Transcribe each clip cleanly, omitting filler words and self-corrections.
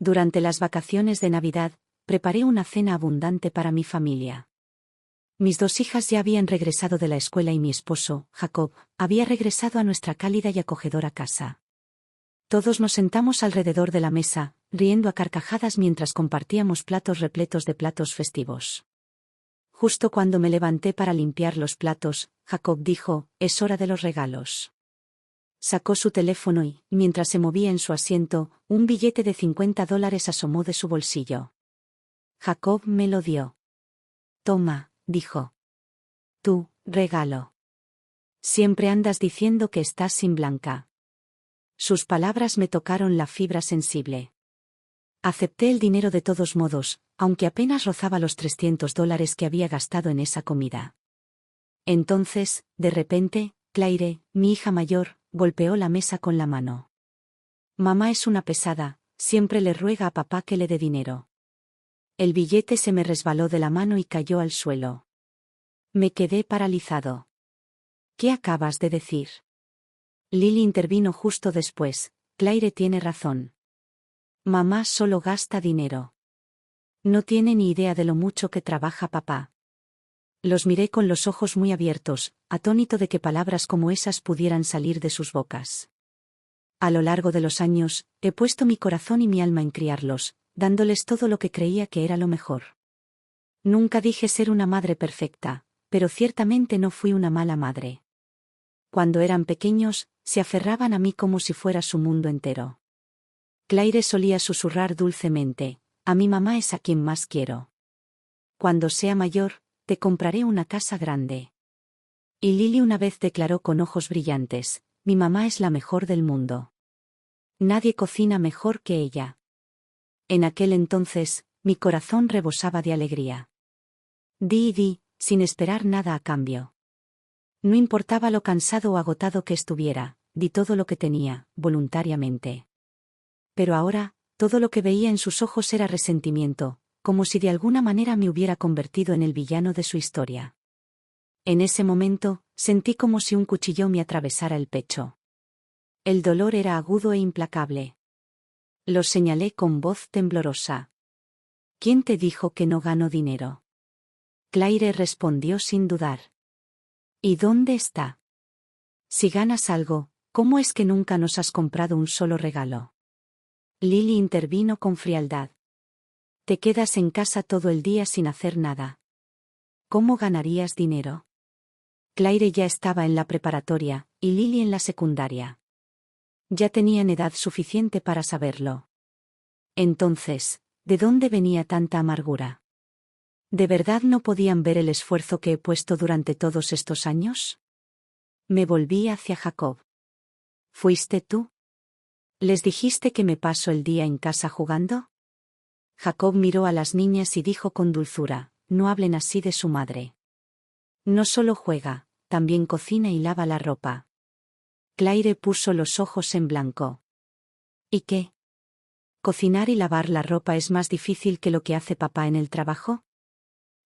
Durante las vacaciones de Navidad, preparé una cena abundante para mi familia. Mis 2 hijas ya habían regresado de la escuela y mi esposo, Jacob, había regresado a nuestra cálida y acogedora casa. Todos nos sentamos alrededor de la mesa, riendo a carcajadas mientras compartíamos platos repletos de platos festivos. Justo cuando me levanté para limpiar los platos, Jacob dijo: «Es hora de los regalos». Sacó su teléfono y, mientras se movía en su asiento, un billete de $50 asomó de su bolsillo. Jacob me lo dio. «Toma», dijo. «Tu regalo. Siempre andas diciendo que estás sin Blanca». Sus palabras me tocaron la fibra sensible. Acepté el dinero de todos modos, aunque apenas rozaba los $300 que había gastado en esa comida. Entonces, de repente, Claire, mi hija mayor, golpeó la mesa con la mano. «Mamá es una pesada, siempre le ruega a papá que le dé dinero». El billete se me resbaló de la mano y cayó al suelo. Me quedé paralizado. «¿Qué acabas de decir?». Lily intervino justo después: «Claire tiene razón. Mamá solo gasta dinero. No tiene ni idea de lo mucho que trabaja papá». Los miré con los ojos muy abiertos, atónito de que palabras como esas pudieran salir de sus bocas. A lo largo de los años, he puesto mi corazón y mi alma en criarlos, dándoles todo lo que creía que era lo mejor. Nunca dije ser una madre perfecta, pero ciertamente no fui una mala madre. Cuando eran pequeños, se aferraban a mí como si fuera su mundo entero. Claire solía susurrar dulcemente: «A mi mamá es a quien más quiero. Cuando sea mayor, te compraré una casa grande». Y Lily una vez declaró con ojos brillantes: «Mi mamá es la mejor del mundo. Nadie cocina mejor que ella». En aquel entonces, mi corazón rebosaba de alegría. Di y di, sin esperar nada a cambio. No importaba lo cansado o agotado que estuviera, di todo lo que tenía, voluntariamente. Pero ahora, todo lo que veía en sus ojos era resentimiento, como si de alguna manera me hubiera convertido en el villano de su historia. En ese momento, sentí como si un cuchillo me atravesara el pecho. El dolor era agudo e implacable. Los señalé con voz temblorosa. «¿Quién te dijo que no gano dinero?». Claire respondió sin dudar. «¿Y dónde está? Si ganas algo, ¿cómo es que nunca nos has comprado un solo regalo?». Lily intervino con frialdad. «Te quedas en casa todo el día sin hacer nada. ¿Cómo ganarías dinero?». Claire ya estaba en la preparatoria, y Lily en la secundaria. Ya tenían edad suficiente para saberlo. Entonces, ¿de dónde venía tanta amargura? ¿De verdad no podían ver el esfuerzo que he puesto durante todos estos años? Me volví hacia Jacob. «¿Fuiste tú? ¿Les dijiste que me paso el día en casa jugando?». Jacob miró a las niñas y dijo con dulzura: «No hablen así de su madre. No solo juega, también cocina y lava la ropa». Claire puso los ojos en blanco. «¿Y qué? ¿Cocinar y lavar la ropa es más difícil que lo que hace papá en el trabajo?».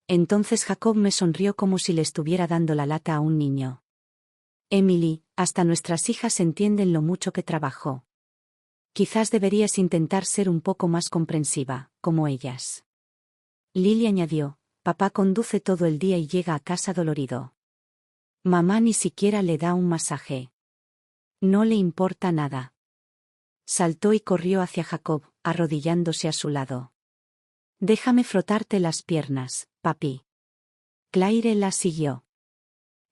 Entonces Jacob me sonrió como si le estuviera dando la lata a un niño. «Emily, hasta nuestras hijas entienden lo mucho que trabajo. Quizás deberías intentar ser un poco más comprensiva, como ellas». Lily añadió: «Papá conduce todo el día y llega a casa dolorido. Mamá ni siquiera le da un masaje. No le importa nada». Saltó y corrió hacia Jacob, arrodillándose a su lado. «Déjame frotarte las piernas, papi». Claire la siguió.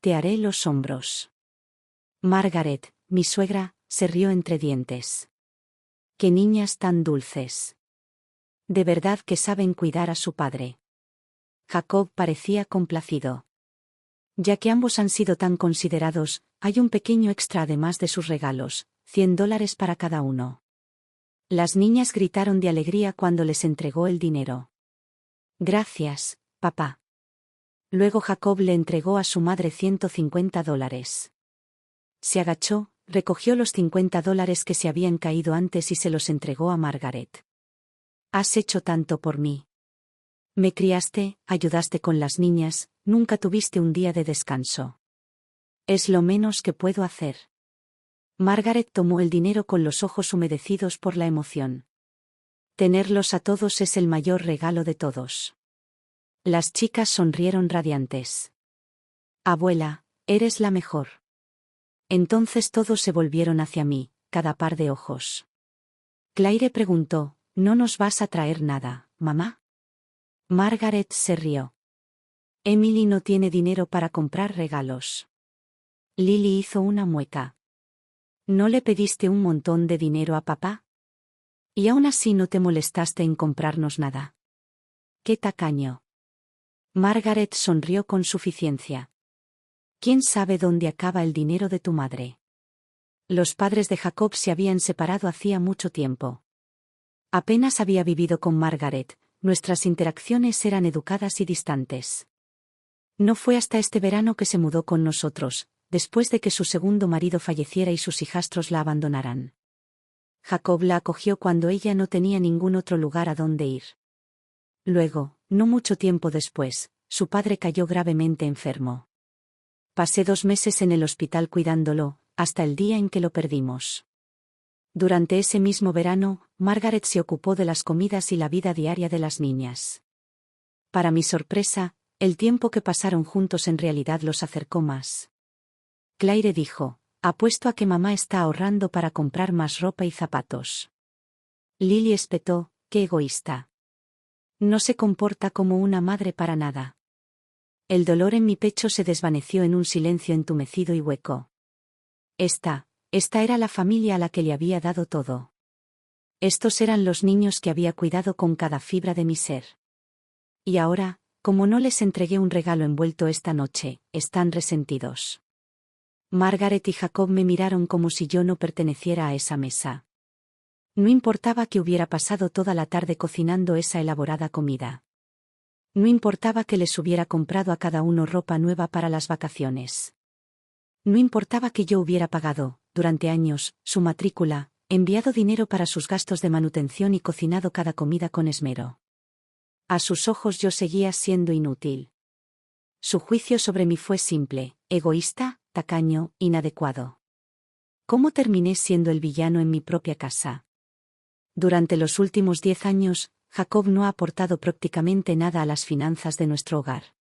«Te haré los hombros». Margaret, mi suegra, se rió entre dientes. «Qué niñas tan dulces. De verdad que saben cuidar a su padre». Jacob parecía complacido. «Ya que ambos han sido tan considerados, hay un pequeño extra además de sus regalos, $100 para cada uno». Las niñas gritaron de alegría cuando les entregó el dinero. «Gracias, papá». Luego Jacob le entregó a su madre $150. Se agachó, recogió los $50 que se habían caído antes y se los entregó a Margaret. «Has hecho tanto por mí. Me criaste, ayudaste con las niñas, nunca tuviste un día de descanso. Es lo menos que puedo hacer». Margaret tomó el dinero con los ojos humedecidos por la emoción. Tenerlos a todos es el mayor regalo de todos. Las chicas sonrieron radiantes. Abuela, eres la mejor. Entonces todos se volvieron hacia mí, cada par de ojos. Claire preguntó, ¿no nos vas a traer nada, mamá? Margaret se rió. Emily no tiene dinero para comprar regalos. Lily hizo una mueca. ¿No le pediste un montón de dinero a papá? Y aún así no te molestaste en comprarnos nada. ¡Qué tacaño! Margaret sonrió con suficiencia. ¿Quién sabe dónde acaba el dinero de tu madre? Los padres de Jacob se habían separado hacía mucho tiempo. Apenas había vivido con Margaret, nuestras interacciones eran educadas y distantes. No fue hasta este verano que se mudó con nosotros, después de que su segundo marido falleciera y sus hijastros la abandonaran. Jacob la acogió cuando ella no tenía ningún otro lugar a donde ir. Luego, no mucho tiempo después, su padre cayó gravemente enfermo. Pasé 2 meses en el hospital cuidándolo, hasta el día en que lo perdimos. Durante ese mismo verano, Margaret se ocupó de las comidas y la vida diaria de las niñas. Para mi sorpresa, el tiempo que pasaron juntos en realidad los acercó más. Claire dijo, apuesto a que mamá está ahorrando para comprar más ropa y zapatos. Lily espetó, qué egoísta. No se comporta como una madre para nada. El dolor en mi pecho se desvaneció en un silencio entumecido y hueco. Esta era la familia a la que le había dado todo. Estos eran los niños que había cuidado con cada fibra de mi ser. Y ahora, como no les entregué un regalo envuelto esta noche, están resentidos. Margaret y Jacob me miraron como si yo no perteneciera a esa mesa. No importaba que hubiera pasado toda la tarde cocinando esa elaborada comida. No importaba que les hubiera comprado a cada uno ropa nueva para las vacaciones. No importaba que yo hubiera pagado, durante años, su matrícula, enviado dinero para sus gastos de manutención y cocinado cada comida con esmero. A sus ojos yo seguía siendo inútil. Su juicio sobre mí fue simple, egoísta, tacaño, inadecuado. ¿Cómo terminé siendo el villano en mi propia casa? Durante los últimos 10 años, Jacob no ha aportado prácticamente nada a las finanzas de nuestro hogar.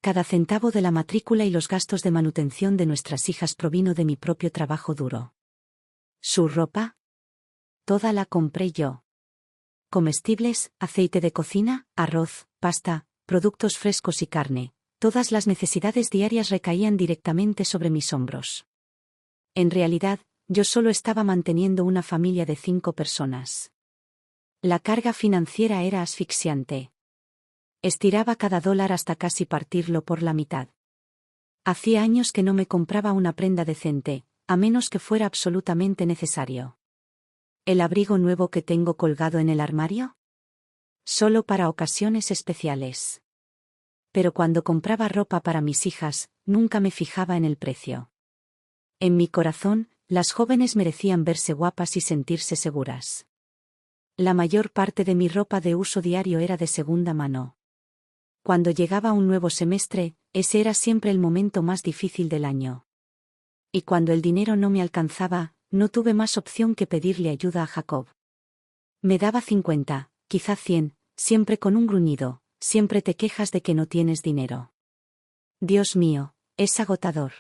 Cada centavo de la matrícula y los gastos de manutención de nuestras hijas provino de mi propio trabajo duro. ¿Su ropa? Toda la compré yo. Comestibles, aceite de cocina, arroz, pasta, productos frescos y carne, todas las necesidades diarias recaían directamente sobre mis hombros. En realidad, yo solo estaba manteniendo una familia de 5 personas. La carga financiera era asfixiante. Estiraba cada dólar hasta casi partirlo por la mitad. Hacía años que no me compraba una prenda decente, a menos que fuera absolutamente necesario. ¿El abrigo nuevo que tengo colgado en el armario? Solo para ocasiones especiales. Pero cuando compraba ropa para mis hijas, nunca me fijaba en el precio. En mi corazón, las jóvenes merecían verse guapas y sentirse seguras. La mayor parte de mi ropa de uso diario era de segunda mano. Cuando llegaba un nuevo semestre, ese era siempre el momento más difícil del año. Y cuando el dinero no me alcanzaba, no tuve más opción que pedirle ayuda a Jacob. Me daba 50, quizá 100, siempre con un gruñido, siempre te quejas de que no tienes dinero. Dios mío, es agotador.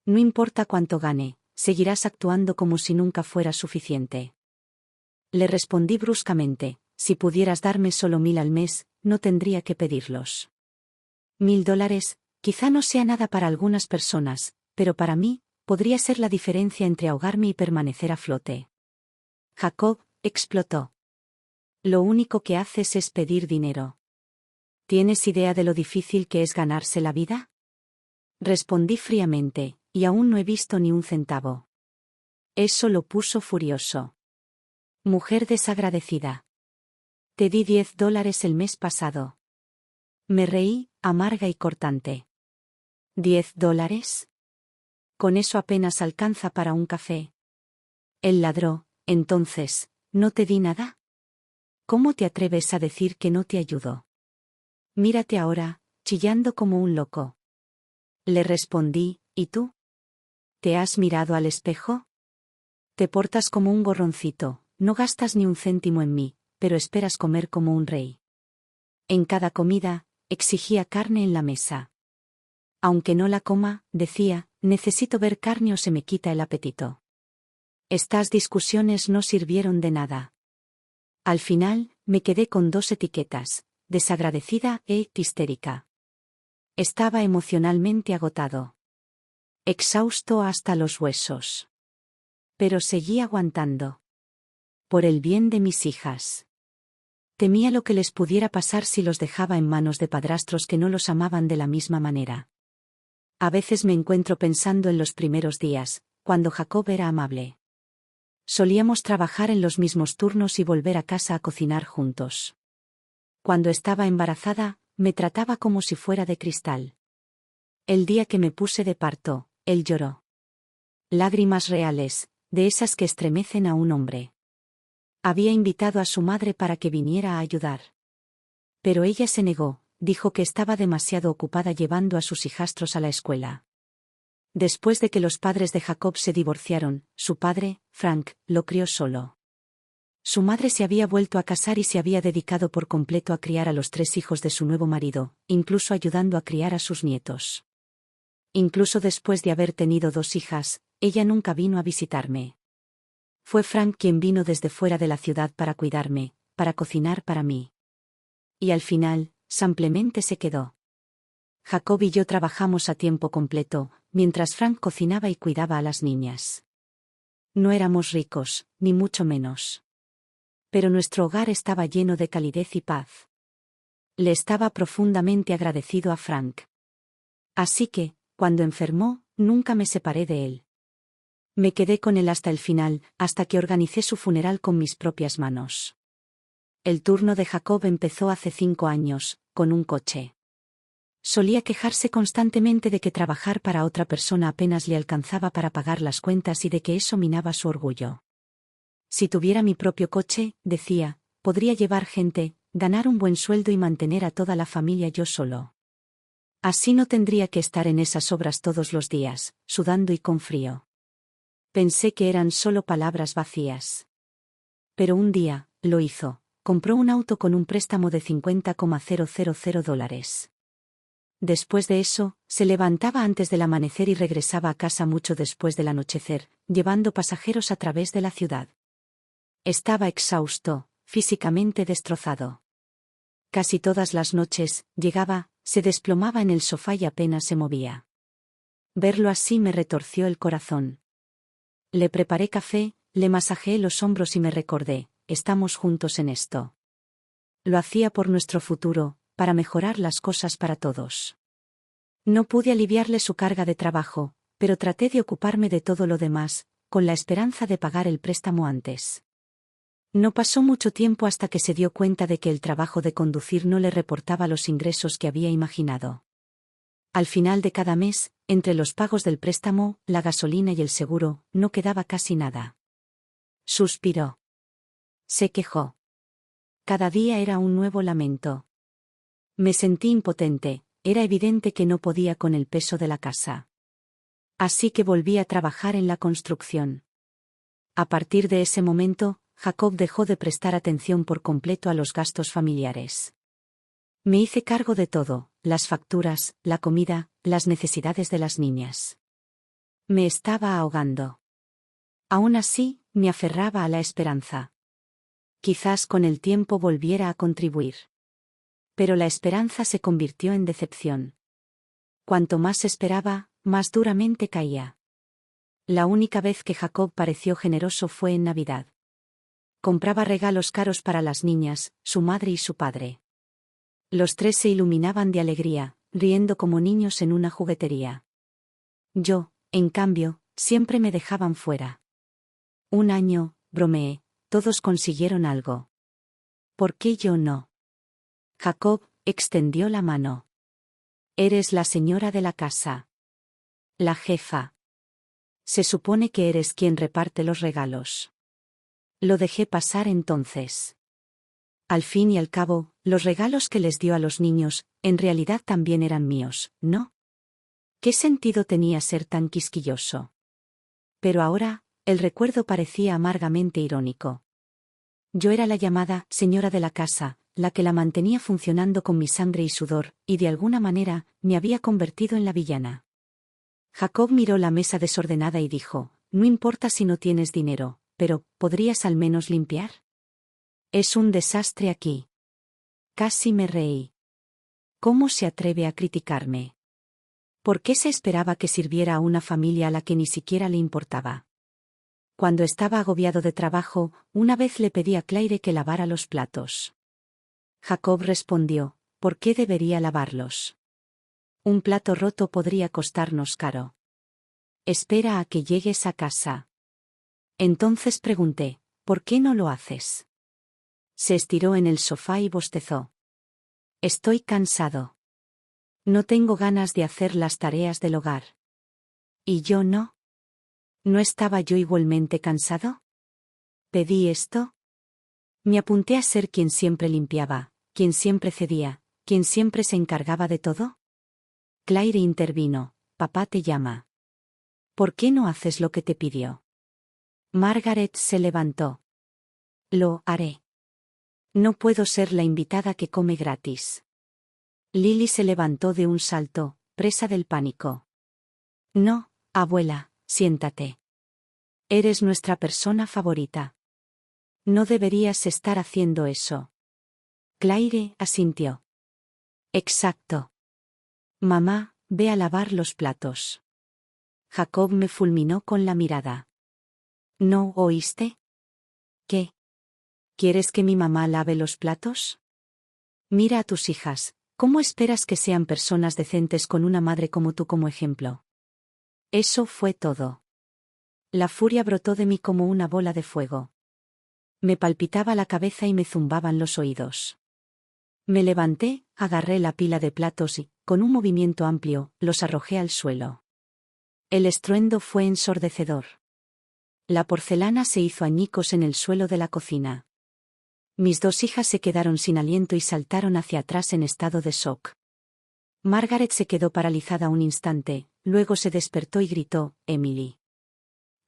No importa cuánto gane, seguirás actuando como si nunca fuera suficiente. Le respondí bruscamente, si pudieras darme solo 1000 al mes, no tendría que pedirlos. $1000, quizá no sea nada para algunas personas, pero para mí, podría ser la diferencia entre ahogarme y permanecer a flote. Jacob explotó. Lo único que haces es pedir dinero. ¿Tienes idea de lo difícil que es ganarse la vida? Respondí fríamente, y aún no he visto ni un centavo. Eso lo puso furioso. Mujer desagradecida. Te di $10 el mes pasado. Me reí, amarga y cortante. ¿$10? Con eso apenas alcanza para un café. Él ladró, entonces, ¿no te di nada? ¿Cómo te atreves a decir que no te ayudo? Mírate ahora, chillando como un loco. Le respondí, ¿y tú? ¿Te has mirado al espejo? Te portas como un gorroncito, no gastas ni un céntimo en mí, pero esperas comer como un rey. En cada comida, exigía carne en la mesa. Aunque no la coma, decía, necesito ver carne o se me quita el apetito. Estas discusiones no sirvieron de nada. Al final, me quedé con 2 etiquetas, desagradecida e histérica. Estaba emocionalmente agotado. Exhausto hasta los huesos. Pero seguí aguantando. Por el bien de mis hijas. Temía lo que les pudiera pasar si los dejaba en manos de padrastros que no los amaban de la misma manera. A veces me encuentro pensando en los primeros días, cuando Jacob era amable. Solíamos trabajar en los mismos turnos y volver a casa a cocinar juntos. Cuando estaba embarazada, me trataba como si fuera de cristal. El día que me puse de parto, él lloró. Lágrimas reales, de esas que estremecen a un hombre. Había invitado a su madre para que viniera a ayudar. Pero ella se negó, dijo que estaba demasiado ocupada llevando a sus hijastros a la escuela. Después de que los padres de Jacob se divorciaron, su padre, Frank, lo crió solo. Su madre se había vuelto a casar y se había dedicado por completo a criar a los 3 hijos de su nuevo marido, incluso ayudando a criar a sus nietos. Incluso después de haber tenido 2 hijas, ella nunca vino a visitarme. Fue Frank quien vino desde fuera de la ciudad para cuidarme, para cocinar para mí. Y al final, simplemente se quedó. Jacob y yo trabajamos a tiempo completo, mientras Frank cocinaba y cuidaba a las niñas. No éramos ricos, ni mucho menos. Pero nuestro hogar estaba lleno de calidez y paz. Le estaba profundamente agradecido a Frank. Así que, cuando enfermó, nunca me separé de él. Me quedé con él hasta el final, hasta que organicé su funeral con mis propias manos. El turno de Jacob empezó hace 5 años, con un coche. Solía quejarse constantemente de que trabajar para otra persona apenas le alcanzaba para pagar las cuentas y de que eso minaba su orgullo. Si tuviera mi propio coche, decía, podría llevar gente, ganar un buen sueldo y mantener a toda la familia yo solo. Así no tendría que estar en esas obras todos los días, sudando y con frío. Pensé que eran solo palabras vacías. Pero un día, lo hizo. Compró un auto con un préstamo de $50,000. Después de eso, se levantaba antes del amanecer y regresaba a casa mucho después del anochecer, llevando pasajeros a través de la ciudad. Estaba exhausto, físicamente destrozado. Casi todas las noches, llegaba, se desplomaba en el sofá y apenas se movía. Verlo así me retorció el corazón. Le preparé café, le masajeé los hombros y me recordé, estamos juntos en esto. Lo hacía por nuestro futuro, para mejorar las cosas para todos. No pude aliviarle su carga de trabajo, pero traté de ocuparme de todo lo demás, con la esperanza de pagar el préstamo antes. No pasó mucho tiempo hasta que se dio cuenta de que el trabajo de conducir no le reportaba los ingresos que había imaginado. Al final de cada mes, entre los pagos del préstamo, la gasolina y el seguro, no quedaba casi nada. Suspiró. Se quejó. Cada día era un nuevo lamento. Me sentí impotente, era evidente que no podía con el peso de la casa. Así que volví a trabajar en la construcción. A partir de ese momento, Jacob dejó de prestar atención por completo a los gastos familiares. Me hice cargo de todo, las facturas, la comida, las necesidades de las niñas. Me estaba ahogando. Aún así, me aferraba a la esperanza. Quizás con el tiempo volviera a contribuir. Pero la esperanza se convirtió en decepción. Cuanto más esperaba, más duramente caía. La única vez que Jacob pareció generoso fue en Navidad. Compraba regalos caros para las niñas, su madre y su padre. Los 3 se iluminaban de alegría, riendo como niños en una juguetería. Yo, en cambio, siempre me dejaban fuera. Un año, bromeé, todos consiguieron algo. ¿Por qué yo no? Jacob extendió la mano. Eres la señora de la casa. La jefa. Se supone que eres quien reparte los regalos. Lo dejé pasar entonces. Al fin y al cabo, los regalos que les dio a los niños, en realidad también eran míos, ¿no? ¿Qué sentido tenía ser tan quisquilloso? Pero ahora, el recuerdo parecía amargamente irónico. Yo era la llamada señora de la casa, la que la mantenía funcionando con mi sangre y sudor, y de alguna manera, me había convertido en la villana. Jacob miró la mesa desordenada y dijo, no importa si no tienes dinero, pero, ¿podrías al menos limpiar? Es un desastre aquí. Casi me reí. ¿Cómo se atreve a criticarme? ¿Por qué se esperaba que sirviera a una familia a la que ni siquiera le importaba? Cuando estaba agobiado de trabajo, una vez le pedí a Claire que lavara los platos. Jacob respondió, ¿por qué debería lavarlos? Un plato roto podría costarnos caro. Espera a que llegues a casa. Entonces pregunté, ¿por qué no lo haces? Se estiró en el sofá y bostezó. Estoy cansado. No tengo ganas de hacer las tareas del hogar. ¿Y yo no? ¿No estaba yo igualmente cansado? ¿Pedí esto? Me apunté a ser quien siempre limpiaba, quien siempre cedía, quien siempre se encargaba de todo. Claire intervino, papá te llama. ¿Por qué no haces lo que te pidió? Margaret se levantó. Lo haré. No puedo ser la invitada que come gratis. Lily se levantó de un salto, presa del pánico. No, abuela, siéntate. Eres nuestra persona favorita. No deberías estar haciendo eso. Claire asintió. Exacto. Mamá, ve a lavar los platos. Jacob me fulminó con la mirada. ¿No oíste? ¿Qué? ¿Quieres que mi mamá lave los platos? Mira a tus hijas, ¿cómo esperas que sean personas decentes con una madre como tú como ejemplo? Eso fue todo. La furia brotó de mí como una bola de fuego. Me palpitaba la cabeza y me zumbaban los oídos. Me levanté, agarré la pila de platos y, con un movimiento amplio, los arrojé al suelo. El estruendo fue ensordecedor. La porcelana se hizo añicos en el suelo de la cocina. Mis dos hijas se quedaron sin aliento y saltaron hacia atrás en estado de shock. Margaret se quedó paralizada un instante, luego se despertó y gritó, Emily.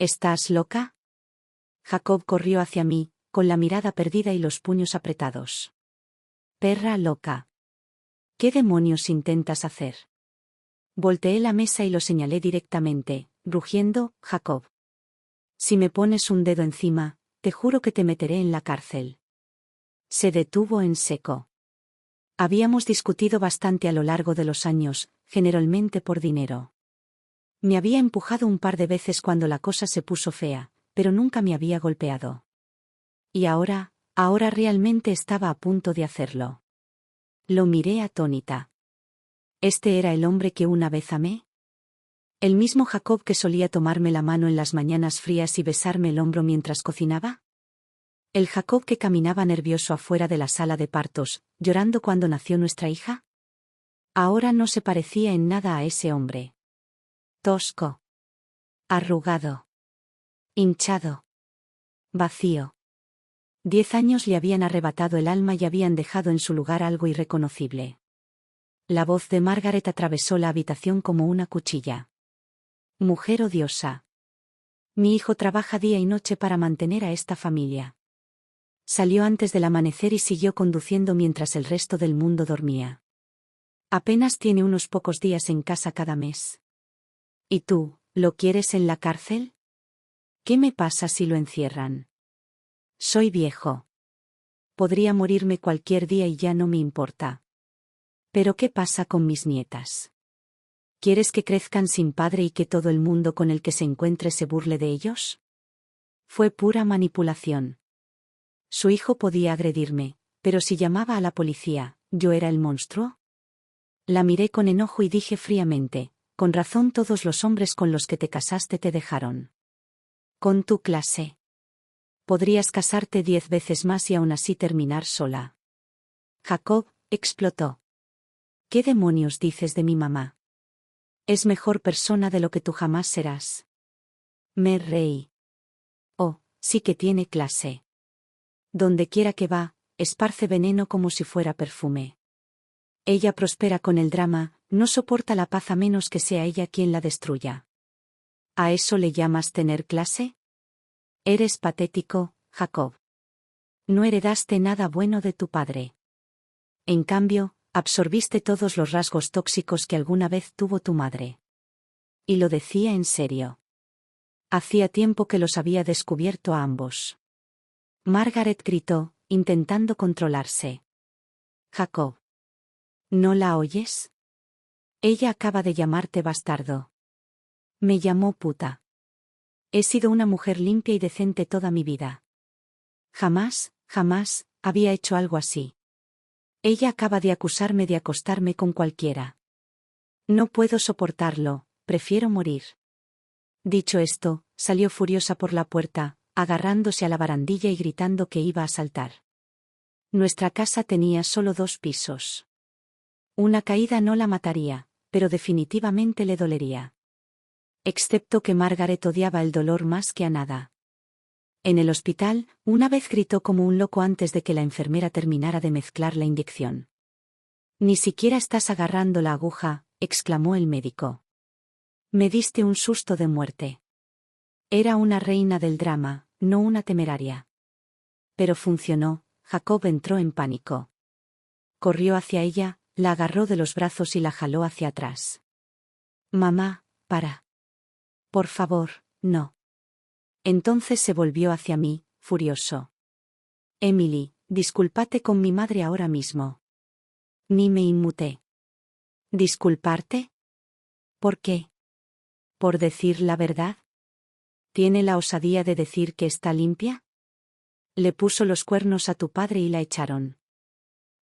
¿Estás loca? Jacob corrió hacia mí, con la mirada perdida y los puños apretados. Perra loca. ¿Qué demonios intentas hacer? Volteé la mesa y lo señalé directamente, rugiendo, Jacob. Si me pones un dedo encima, te juro que te meteré en la cárcel. Se detuvo en seco. Habíamos discutido bastante a lo largo de los años, generalmente por dinero. Me había empujado un par de veces cuando la cosa se puso fea, pero nunca me había golpeado. Y ahora realmente estaba a punto de hacerlo. Lo miré atónita. ¿Este era el hombre que una vez amé? ¿El mismo Jacob que solía tomarme la mano en las mañanas frías y besarme el hombro mientras cocinaba? ¿El Jacob que caminaba nervioso afuera de la sala de partos, llorando cuando nació nuestra hija? Ahora no se parecía en nada a ese hombre. Tosco. Arrugado. Hinchado. Vacío. 10 años le habían arrebatado el alma y habían dejado en su lugar algo irreconocible. La voz de Margaret atravesó la habitación como una cuchilla. Mujer odiosa. Mi hijo trabaja día y noche para mantener a esta familia. Salió antes del amanecer y siguió conduciendo mientras el resto del mundo dormía. Apenas tiene unos pocos días en casa cada mes. ¿Y tú, lo quieres en la cárcel? ¿Qué me pasa si lo encierran? Soy viejo. Podría morirme cualquier día y ya no me importa. ¿Pero qué pasa con mis nietas? ¿Quieres que crezcan sin padre y que todo el mundo con el que se encuentre se burle de ellos? Fue pura manipulación. Su hijo podía agredirme, pero si llamaba a la policía, ¿yo era el monstruo? La miré con enojo y dije fríamente, con razón todos los hombres con los que te casaste te dejaron. Con tu clase. Podrías casarte 10 veces más y aún así terminar sola. Jacob explotó. ¿Qué demonios dices de mi mamá? Es mejor persona de lo que tú jamás serás. Me reí. Oh, sí que tiene clase. Donde quiera que va, esparce veneno como si fuera perfume. Ella prospera con el drama, no soporta la paz a menos que sea ella quien la destruya. ¿A eso le llamas tener clase? Eres patético, Jacob. No heredaste nada bueno de tu padre. En cambio, absorbiste todos los rasgos tóxicos que alguna vez tuvo tu madre. Y lo decía en serio. Hacía tiempo que los había descubierto a ambos. Margaret gritó, intentando controlarse. Jacob. ¿No la oyes? Ella acaba de llamarte bastardo. Me llamó puta. He sido una mujer limpia y decente toda mi vida. Jamás, jamás, había hecho algo así. Ella acaba de acusarme de acostarme con cualquiera. No puedo soportarlo, prefiero morir. Dicho esto, salió furiosa por la puerta, agarrándose a la barandilla y gritando que iba a saltar. Nuestra casa tenía solo 2 pisos. Una caída no la mataría, pero definitivamente le dolería. Excepto que Margaret odiaba el dolor más que a nada. En el hospital, una vez gritó como un loco antes de que la enfermera terminara de mezclar la inyección. Ni siquiera estás agarrando la aguja, exclamó el médico. Me diste un susto de muerte. Era una reina del drama, no una temeraria. Pero funcionó. Jacob entró en pánico. Corrió hacia ella, la agarró de los brazos y la jaló hacia atrás. Mamá, para. Por favor, no. Entonces se volvió hacia mí, furioso. Emily, discúlpate con mi madre ahora mismo. Ni me inmuté. ¿Disculparte? ¿Por qué? ¿Por decir la verdad? ¿Tiene la osadía de decir que está limpia? Le puso los cuernos a tu padre y la echaron.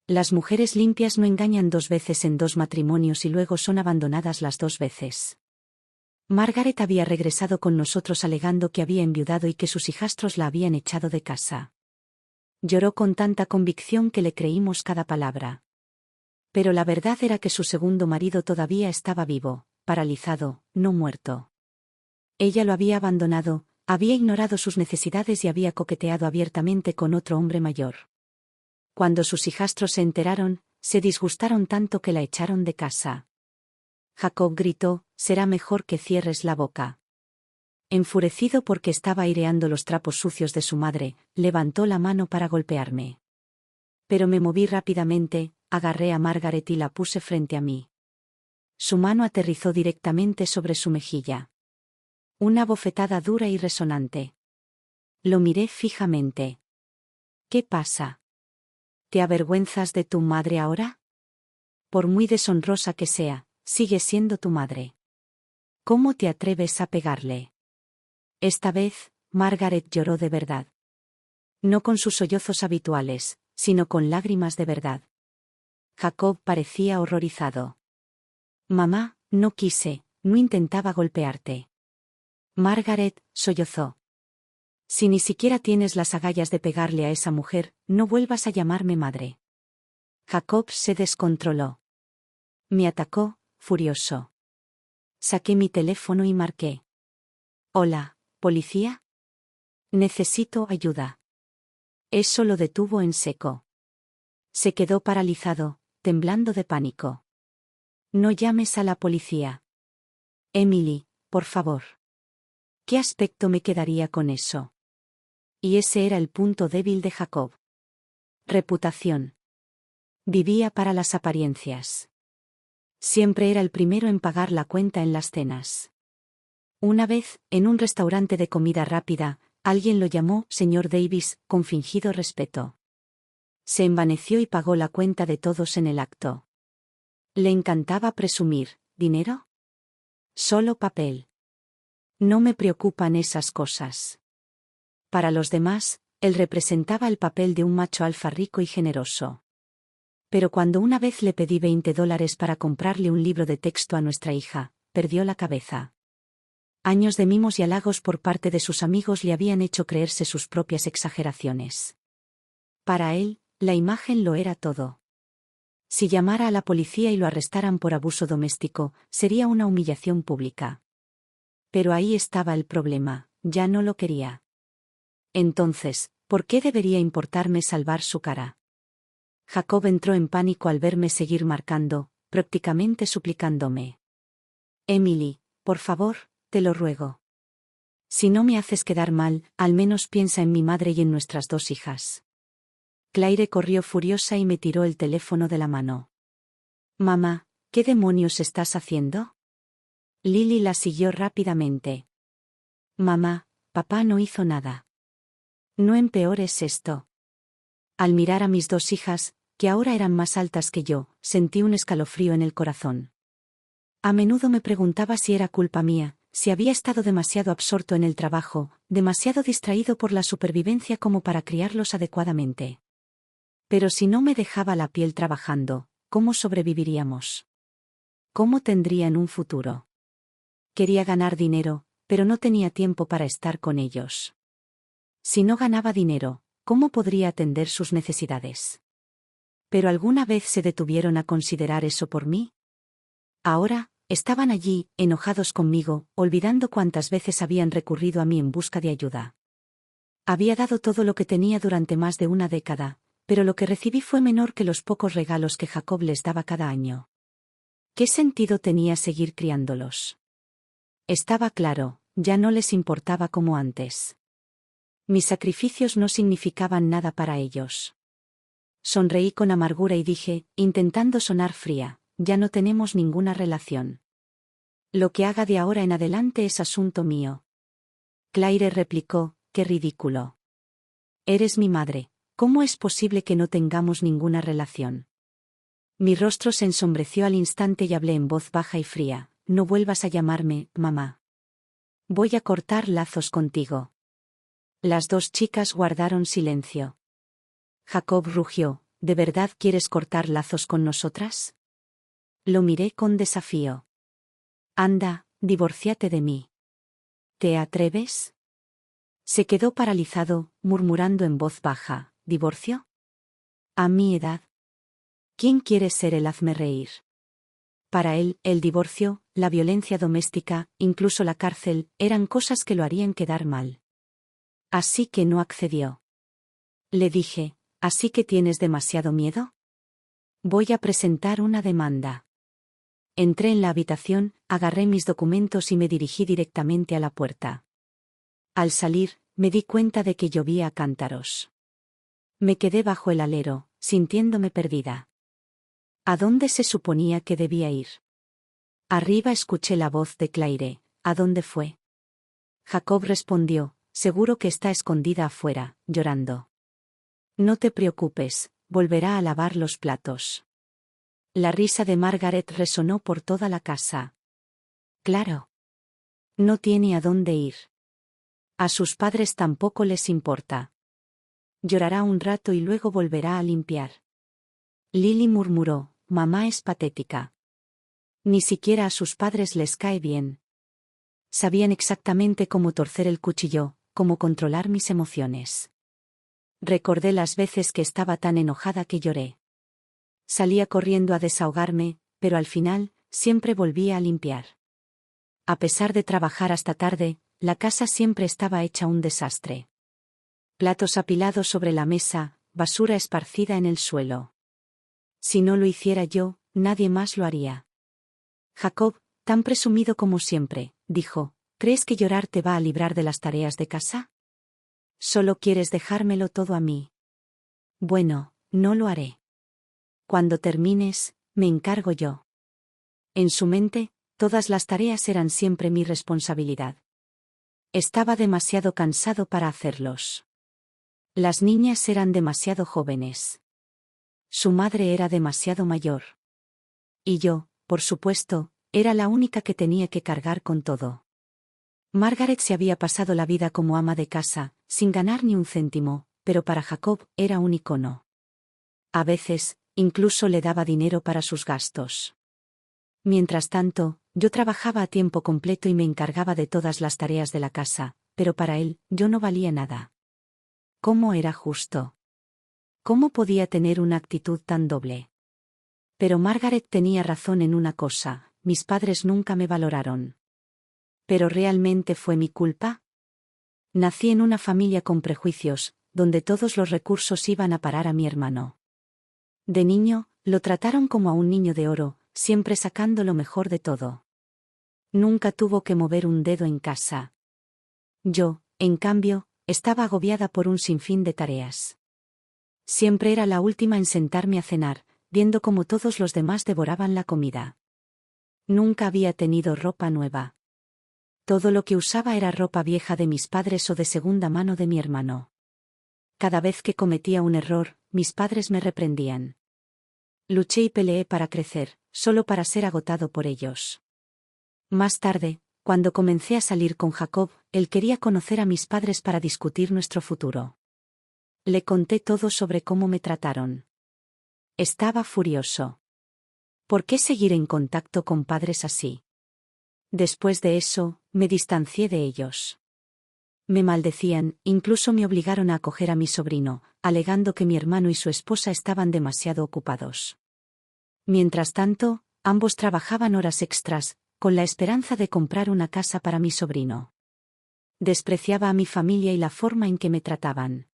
Las mujeres limpias no engañan 2 veces en 2 matrimonios y luego son abandonadas las 2 veces. Margaret había regresado con nosotros alegando que había enviudado y que sus hijastros la habían echado de casa. Lloró con tanta convicción que le creímos cada palabra. Pero la verdad era que su segundo marido todavía estaba vivo, paralizado, no muerto. Ella lo había abandonado, había ignorado sus necesidades y había coqueteado abiertamente con otro hombre mayor. Cuando sus hijastros se enteraron, se disgustaron tanto que la echaron de casa. Jacob gritó, será mejor que cierres la boca. Enfurecido porque estaba aireando los trapos sucios de su madre, levantó la mano para golpearme. Pero me moví rápidamente, agarré a Margaret y la puse frente a mí. Su mano aterrizó directamente sobre su mejilla. Una bofetada dura y resonante. Lo miré fijamente. ¿Qué pasa? ¿Te avergüenzas de tu madre ahora? Por muy deshonrosa que sea, sigue siendo tu madre. ¿Cómo te atreves a pegarle? Esta vez, Margaret lloró de verdad. No con sus sollozos habituales, sino con lágrimas de verdad. Jacob parecía horrorizado. Mamá, no quise, no intentaba golpearte. Margaret sollozó. Si ni siquiera tienes las agallas de pegarle a esa mujer, no vuelvas a llamarme madre. Jacob se descontroló. Me atacó, furioso. Saqué mi teléfono y marqué. Hola, ¿policía? Necesito ayuda. Eso lo detuvo en seco. Se quedó paralizado, temblando de pánico. No llames a la policía. Emily, por favor. ¿Qué aspecto me quedaría con eso? Y ese era el punto débil de Jacob. Reputación. Vivía para las apariencias. Siempre era el primero en pagar la cuenta en las cenas. Una vez, en un restaurante de comida rápida, alguien lo llamó señor Davis, con fingido respeto. Se envaneció y pagó la cuenta de todos en el acto. Le encantaba presumir, ¿dinero? Solo papel. No me preocupan esas cosas. Para los demás, él representaba el papel de un macho alfa rico y generoso. Pero cuando una vez le pedí $20 para comprarle un libro de texto a nuestra hija, perdió la cabeza. Años de mimos y halagos por parte de sus amigos le habían hecho creerse sus propias exageraciones. Para él, la imagen lo era todo. Si llamara a la policía y lo arrestaran por abuso doméstico, sería una humillación pública. Pero ahí estaba el problema, ya no lo quería. Entonces, ¿por qué debería importarme salvar su cara? Jacob entró en pánico al verme seguir marcando, prácticamente suplicándome. Emily, por favor, te lo ruego. Si no me haces quedar mal, al menos piensa en mi madre y en nuestras 2 hijas. Claire corrió furiosa y me tiró el teléfono de la mano. Mamá, ¿qué demonios estás haciendo? Lily la siguió rápidamente. Mamá, papá no hizo nada. No empeores esto. Al mirar a mis dos hijas, que ahora eran más altas que yo, sentí un escalofrío en el corazón. A menudo me preguntaba si era culpa mía, si había estado demasiado absorto en el trabajo, demasiado distraído por la supervivencia como para criarlos adecuadamente. Pero si no me dejaba la piel trabajando, ¿cómo sobreviviríamos? ¿Cómo tendrían un futuro? Quería ganar dinero, pero no tenía tiempo para estar con ellos. Si no ganaba dinero, ¿cómo podría atender sus necesidades? ¿Pero alguna vez se detuvieron a considerar eso por mí? Ahora, estaban allí, enojados conmigo, olvidando cuántas veces habían recurrido a mí en busca de ayuda. Había dado todo lo que tenía durante más de una década, pero lo que recibí fue menor que los pocos regalos que Jacob les daba cada año. ¿Qué sentido tenía seguir criándolos? Estaba claro, ya no les importaba como antes. Mis sacrificios no significaban nada para ellos. Sonreí con amargura y dije, intentando sonar fría, ya no tenemos ninguna relación. Lo que haga de ahora en adelante es asunto mío. Claire replicó, qué ridículo. Eres mi madre, ¿cómo es posible que no tengamos ninguna relación? Mi rostro se ensombreció al instante y hablé en voz baja y fría, no vuelvas a llamarme, mamá. Voy a cortar lazos contigo. Las dos chicas guardaron silencio. Jacob rugió, ¿de verdad quieres cortar lazos con nosotras? Lo miré con desafío. Anda, divórciate de mí. ¿Te atreves? Se quedó paralizado, murmurando en voz baja, ¿divorcio? A mi edad. ¿Quién quiere ser el hazmerreír? Para él, el divorcio, la violencia doméstica, incluso la cárcel, eran cosas que lo harían quedar mal. Así que no accedió. Le dije, ¿así que tienes demasiado miedo? Voy a presentar una demanda. Entré en la habitación, agarré mis documentos y me dirigí directamente a la puerta. Al salir, me di cuenta de que llovía a cántaros. Me quedé bajo el alero, sintiéndome perdida. ¿A dónde se suponía que debía ir? Arriba escuché la voz de Claire, ¿a dónde fue? Jacob respondió, seguro que está escondida afuera, llorando. No te preocupes, volverá a lavar los platos. La risa de Margaret resonó por toda la casa. Claro. No tiene a dónde ir. A sus padres tampoco les importa. Llorará un rato y luego volverá a limpiar. Lily murmuró, mamá es patética. Ni siquiera a sus padres les cae bien. Sabían exactamente cómo torcer el cuchillo, cómo controlar mis emociones. Recordé las veces que estaba tan enojada que lloré. Salía corriendo a desahogarme, pero al final, siempre volvía a limpiar. A pesar de trabajar hasta tarde, la casa siempre estaba hecha un desastre. Platos apilados sobre la mesa, basura esparcida en el suelo. Si no lo hiciera yo, nadie más lo haría. Jacob, tan presumido como siempre, dijo, ¿crees que llorar te va a librar de las tareas de casa? Solo quieres dejármelo todo a mí. Bueno, no lo haré. Cuando termines, me encargo yo. En su mente, todas las tareas eran siempre mi responsabilidad. Estaba demasiado cansado para hacerlos. Las niñas eran demasiado jóvenes. Su madre era demasiado mayor. Y yo, por supuesto, era la única que tenía que cargar con todo. Margaret se había pasado la vida como ama de casa, sin ganar ni un céntimo, pero para Jacob era un icono. A veces, incluso le daba dinero para sus gastos. Mientras tanto, yo trabajaba a tiempo completo y me encargaba de todas las tareas de la casa, pero para él, yo no valía nada. ¿Cómo era justo? ¿Cómo podía tener una actitud tan doble? Pero Margaret tenía razón en una cosa, mis padres nunca me valoraron. ¿Pero realmente fue mi culpa? Nací en una familia con prejuicios, donde todos los recursos iban a parar a mi hermano. De niño, lo trataron como a un niño de oro, siempre sacando lo mejor de todo. Nunca tuvo que mover un dedo en casa. Yo, en cambio, estaba agobiada por un sinfín de tareas. Siempre era la última en sentarme a cenar, viendo cómo todos los demás devoraban la comida. Nunca había tenido ropa nueva. Todo lo que usaba era ropa vieja de mis padres o de segunda mano de mi hermano. Cada vez que cometía un error, mis padres me reprendían. Luché y peleé para crecer, solo para ser agotado por ellos. Más tarde, cuando comencé a salir con Jacob, él quería conocer a mis padres para discutir nuestro futuro. Le conté todo sobre cómo me trataron. Estaba furioso. ¿Por qué seguir en contacto con padres así? Después de eso, me distancié de ellos. Me maldecían, incluso me obligaron a acoger a mi sobrino, alegando que mi hermano y su esposa estaban demasiado ocupados. Mientras tanto, ambos trabajaban horas extras, con la esperanza de comprar una casa para mi sobrino. Despreciaba a mi familia y la forma en que me trataban.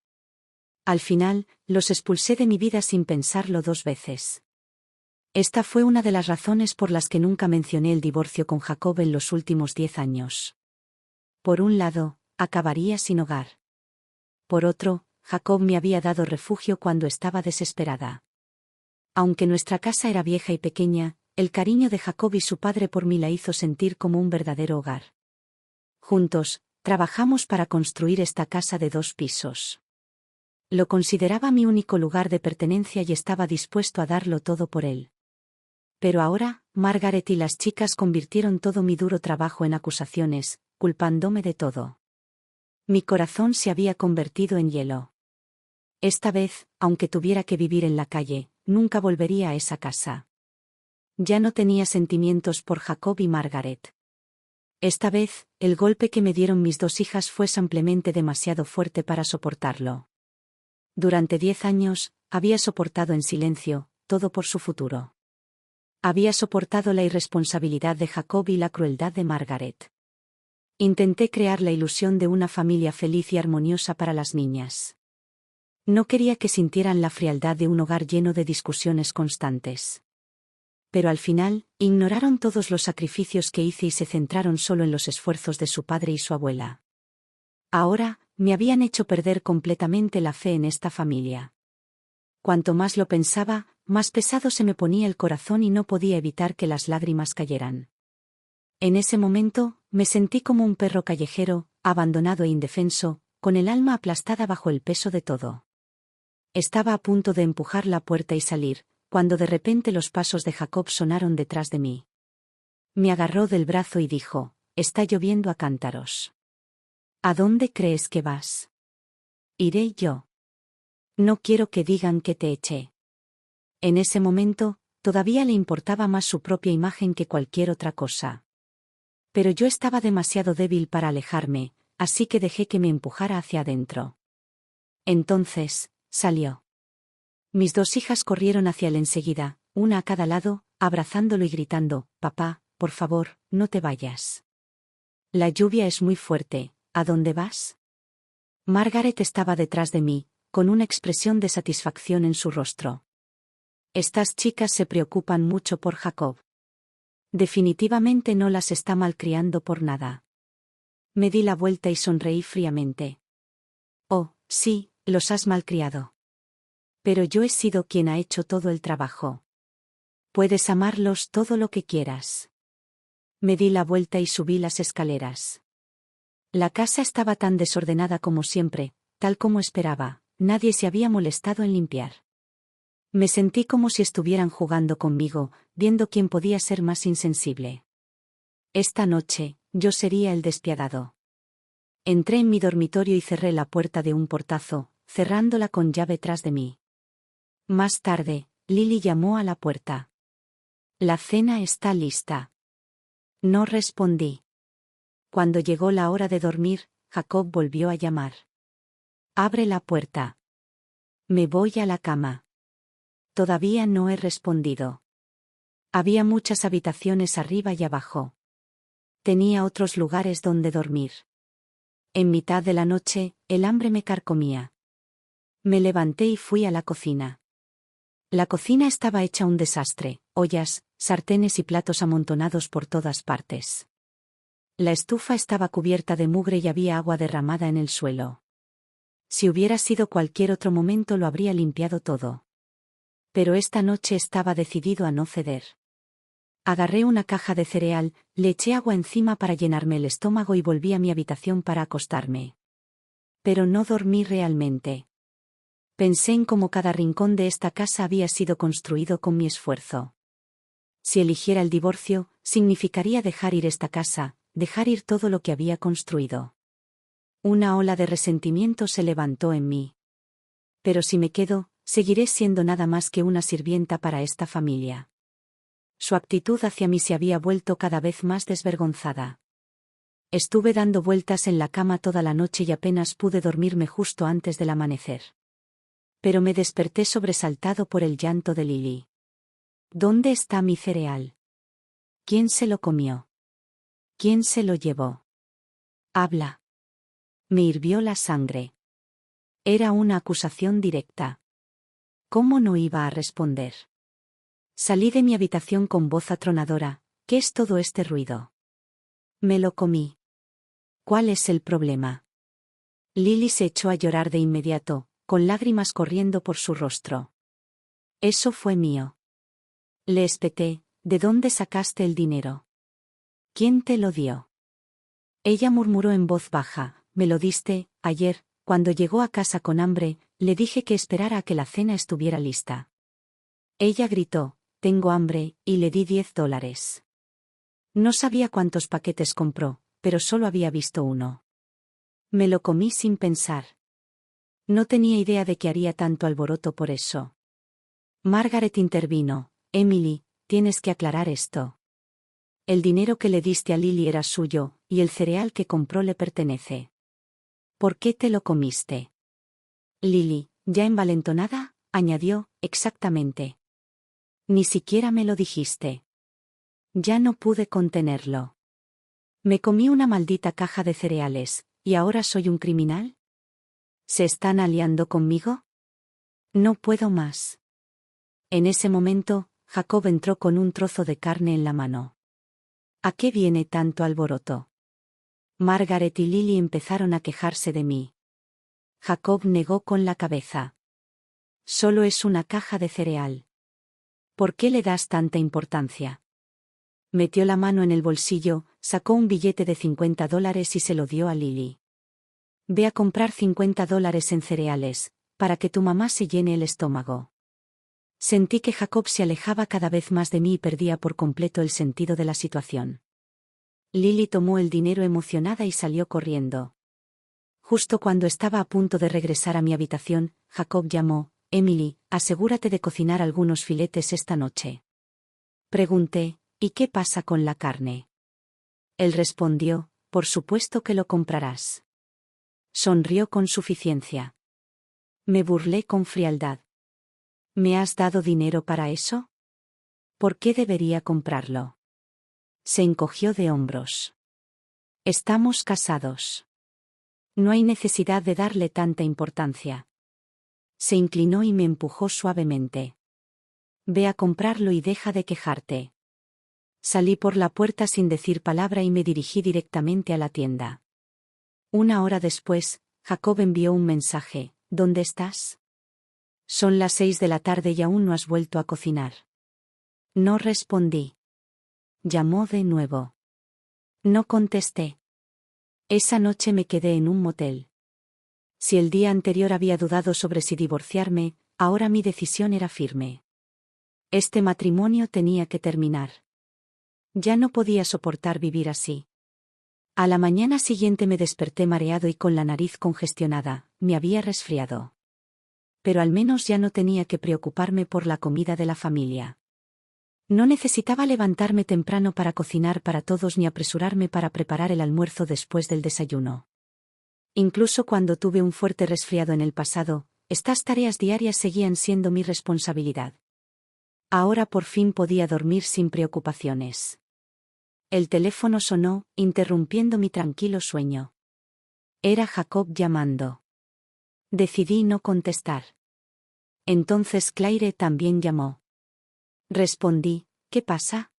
Al final, los expulsé de mi vida sin pensarlo 2 veces. Esta fue una de las razones por las que nunca mencioné el divorcio con Jacob en los últimos 10 años. Por un lado, acabaría sin hogar. Por otro, Jacob me había dado refugio cuando estaba desesperada. Aunque nuestra casa era vieja y pequeña, el cariño de Jacob y su padre por mí la hizo sentir como un verdadero hogar. Juntos, trabajamos para construir esta casa de 2 pisos. Lo consideraba mi único lugar de pertenencia y estaba dispuesto a darlo todo por él. Pero ahora, Margaret y las chicas convirtieron todo mi duro trabajo en acusaciones, culpándome de todo. Mi corazón se había convertido en hielo. Esta vez, aunque tuviera que vivir en la calle, nunca volvería a esa casa. Ya no tenía sentimientos por Jacob y Margaret. Esta vez, el golpe que me dieron mis 2 hijas fue simplemente demasiado fuerte para soportarlo. Durante 10 años, había soportado en silencio, todo por su futuro. Había soportado la irresponsabilidad de Jacob y la crueldad de Margaret. Intenté crear la ilusión de una familia feliz y armoniosa para las niñas. No quería que sintieran la frialdad de un hogar lleno de discusiones constantes. Pero al final, ignoraron todos los sacrificios que hice y se centraron solo en los esfuerzos de su padre y su abuela. Ahora, me habían hecho perder completamente la fe en esta familia. Cuanto más lo pensaba, más pesado se me ponía el corazón y no podía evitar que las lágrimas cayeran. En ese momento, me sentí como un perro callejero, abandonado e indefenso, con el alma aplastada bajo el peso de todo. Estaba a punto de empujar la puerta y salir, cuando de repente los pasos de Jacob sonaron detrás de mí. Me agarró del brazo y dijo: «Está lloviendo a cántaros. ¿A dónde crees que vas?» «Iré yo. No quiero que digan que te eché». En ese momento, todavía le importaba más su propia imagen que cualquier otra cosa. Pero yo estaba demasiado débil para alejarme, así que dejé que me empujara hacia adentro. Entonces, salió. Mis 2 hijas corrieron hacia él enseguida, una a cada lado, abrazándolo y gritando: «Papá, por favor, no te vayas. La lluvia es muy fuerte, ¿a dónde vas?» Margaret estaba detrás de mí, con una expresión de satisfacción en su rostro. «Estas chicas se preocupan mucho por Jacob. Definitivamente no las está malcriando por nada». Me di la vuelta y sonreí fríamente. «Oh, sí, los has malcriado. Pero yo he sido quien ha hecho todo el trabajo. Puedes amarlos todo lo que quieras». Me di la vuelta y subí las escaleras. La casa estaba tan desordenada como siempre, tal como esperaba, nadie se había molestado en limpiar. Me sentí como si estuvieran jugando conmigo, viendo quién podía ser más insensible. Esta noche, yo sería el despiadado. Entré en mi dormitorio y cerré la puerta de un portazo, cerrándola con llave tras de mí. Más tarde, Lily llamó a la puerta. «La cena está lista». No respondí. Cuando llegó la hora de dormir, Jacob volvió a llamar. «Abre la puerta. Me voy a la cama». Todavía no he respondido. Había muchas habitaciones arriba y abajo. Tenía otros lugares donde dormir. En mitad de la noche, el hambre me carcomía. Me levanté y fui a la cocina. La cocina estaba hecha un desastre, ollas, sartenes y platos amontonados por todas partes. La estufa estaba cubierta de mugre y había agua derramada en el suelo. Si hubiera sido cualquier otro momento lo habría limpiado todo. Pero esta noche estaba decidido a no ceder. Agarré una caja de cereal, le eché agua encima para llenarme el estómago y volví a mi habitación para acostarme. Pero no dormí realmente. Pensé en cómo cada rincón de esta casa había sido construido con mi esfuerzo. Si eligiera el divorcio, significaría dejar ir esta casa, dejar ir todo lo que había construido. Una ola de resentimiento se levantó en mí. Pero si me quedo, seguiré siendo nada más que una sirvienta para esta familia. Su actitud hacia mí se había vuelto cada vez más desvergonzada. Estuve dando vueltas en la cama toda la noche y apenas pude dormirme justo antes del amanecer. Pero me desperté sobresaltado por el llanto de Lily. ¿Dónde está mi cereal? ¿Quién se lo comió? ¿Quién se lo llevó? Habla. Me hirvió la sangre. Era una acusación directa. ¿Cómo no iba a responder? Salí de mi habitación con voz atronadora. ¿Qué es todo este ruido? Me lo comí. ¿Cuál es el problema? Lily se echó a llorar de inmediato, con lágrimas corriendo por su rostro. Eso fue mío. Le espeté. ¿De dónde sacaste el dinero? ¿Quién te lo dio? Ella murmuró en voz baja. Me lo diste, ayer, cuando llegó a casa con hambre, le dije que esperara a que la cena estuviera lista. Ella gritó, tengo hambre, y le di $10. No sabía cuántos paquetes compró, pero solo había visto uno. Me lo comí sin pensar. No tenía idea de que haría tanto alboroto por eso. Margaret intervino. Emily, tienes que aclarar esto. El dinero que le diste a Lily era suyo, y el cereal que compró le pertenece. ¿Por qué te lo comiste? Lily, ya envalentonada, añadió, exactamente. Ni siquiera me lo dijiste. Ya no pude contenerlo. Me comí una maldita caja de cereales, ¿y ahora soy un criminal? ¿Se están aliando conmigo? No puedo más. En ese momento, Jacob entró con un trozo de carne en la mano. ¿A qué viene tanto alboroto? Margaret y Lily empezaron a quejarse de mí. Jacob negó con la cabeza. Solo es una caja de cereal. ¿Por qué le das tanta importancia? Metió la mano en el bolsillo, sacó un billete de $50 y se lo dio a Lily. Ve a comprar $50 en cereales, para que tu mamá se llene el estómago. Sentí que Jacob se alejaba cada vez más de mí y perdía por completo el sentido de la situación. Lily tomó el dinero emocionada y salió corriendo. Justo cuando estaba a punto de regresar a mi habitación, Jacob llamó, Emily, asegúrate de cocinar algunos filetes esta noche. Pregunté, ¿y qué pasa con la carne? Él respondió, por supuesto que lo comprarás. Sonrió con suficiencia. Me burlé con frialdad. ¿Me has dado dinero para eso? ¿Por qué debería comprarlo? Se encogió de hombros. Estamos casados. No hay necesidad de darle tanta importancia. Se inclinó y me empujó suavemente. Ve a comprarlo y deja de quejarte. Salí por la puerta sin decir palabra y me dirigí directamente a la tienda. Una hora después, Jacob envió un mensaje, ¿dónde estás? Son las 6 de la tarde y aún no has vuelto a cocinar. No respondí. Llamó de nuevo. No contesté. Esa noche me quedé en un motel. Si el día anterior había dudado sobre si divorciarme, ahora mi decisión era firme. Este matrimonio tenía que terminar. Ya no podía soportar vivir así. A la mañana siguiente me desperté mareado y con la nariz congestionada, me había resfriado. Pero al menos ya no tenía que preocuparme por la comida de la familia. No necesitaba levantarme temprano para cocinar para todos ni apresurarme para preparar el almuerzo después del desayuno. Incluso cuando tuve un fuerte resfriado en el pasado, estas tareas diarias seguían siendo mi responsabilidad. Ahora por fin podía dormir sin preocupaciones. El teléfono sonó, interrumpiendo mi tranquilo sueño. Era Jacob llamando. Decidí no contestar. Entonces Claire también llamó. Respondí, ¿qué pasa?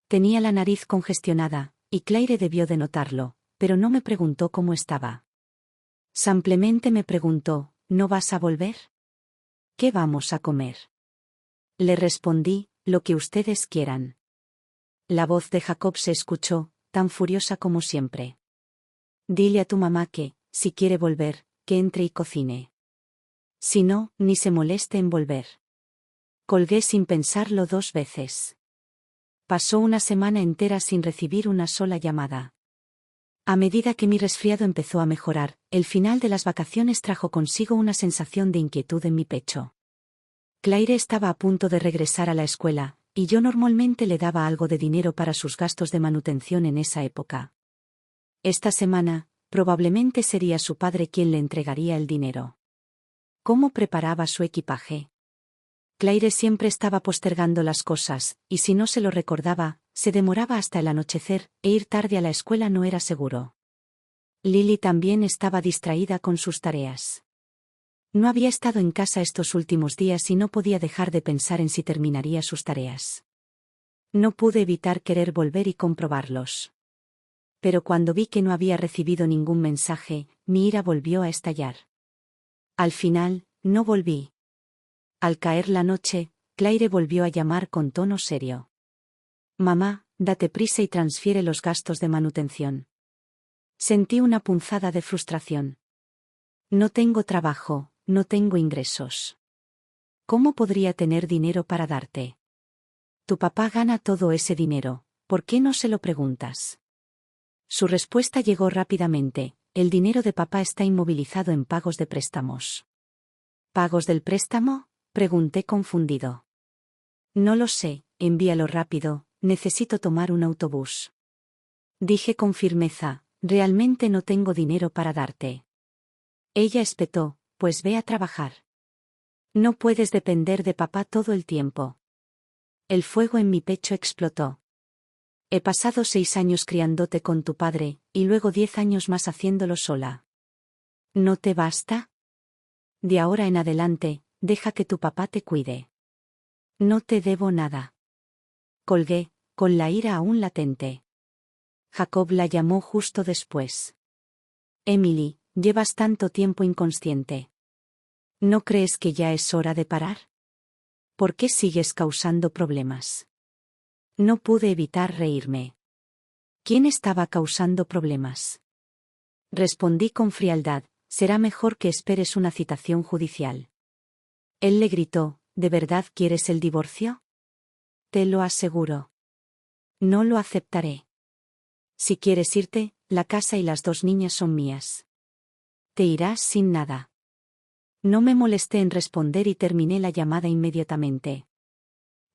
Tenía la nariz congestionada, y Claire debió de notarlo, pero no me preguntó cómo estaba. Simplemente me preguntó, ¿no vas a volver? ¿Qué vamos a comer? Le respondí, lo que ustedes quieran. La voz de Jacob se escuchó, tan furiosa como siempre. Dile a tu mamá que, si quiere volver, que entre y cocine. Si no, ni se moleste en volver. Colgué sin pensarlo 2 veces. Pasó una semana entera sin recibir una sola llamada. A medida que mi resfriado empezó a mejorar, el final de las vacaciones trajo consigo una sensación de inquietud en mi pecho. Claire estaba a punto de regresar a la escuela, y yo normalmente le daba algo de dinero para sus gastos de manutención en esa época. Esta semana, probablemente sería su padre quien le entregaría el dinero. ¿Cómo preparaba su equipaje? Claire siempre estaba postergando las cosas, y si no se lo recordaba, se demoraba hasta el anochecer, e ir tarde a la escuela no era seguro. Lily también estaba distraída con sus tareas. No había estado en casa estos últimos días y no podía dejar de pensar en si terminaría sus tareas. No pude evitar querer volver y comprobarlos. Pero cuando vi que no había recibido ningún mensaje, mi ira volvió a estallar. Al final, no volví. Al caer la noche, Claire volvió a llamar con tono serio. Mamá, date prisa y transfiere los gastos de manutención. Sentí una punzada de frustración. No tengo trabajo, no tengo ingresos. ¿Cómo podría tener dinero para darte? Tu papá gana todo ese dinero, ¿por qué no se lo preguntas? Su respuesta llegó rápidamente, el dinero de papá está inmovilizado en pagos de préstamos. ¿Pagos del préstamo? Pregunté confundido. No lo sé, envíalo rápido, necesito tomar un autobús. Dije con firmeza, realmente no tengo dinero para darte. Ella espetó, pues ve a trabajar. No puedes depender de papá todo el tiempo. El fuego en mi pecho explotó. He pasado 6 años criándote con tu padre, y luego 10 años más haciéndolo sola. ¿No te basta? De ahora en adelante, deja que tu papá te cuide. No te debo nada. Colgué, con la ira aún latente. Jacob la llamó justo después. Emily, llevas tanto tiempo inconsciente. ¿No crees que ya es hora de parar? ¿Por qué sigues causando problemas? No pude evitar reírme. ¿Quién estaba causando problemas? Respondí con frialdad, será mejor que esperes una citación judicial. Él le gritó, ¿de verdad quieres el divorcio? Te lo aseguro. No lo aceptaré. Si quieres irte, la casa y las 2 niñas son mías. Te irás sin nada. No me molesté en responder y terminé la llamada inmediatamente.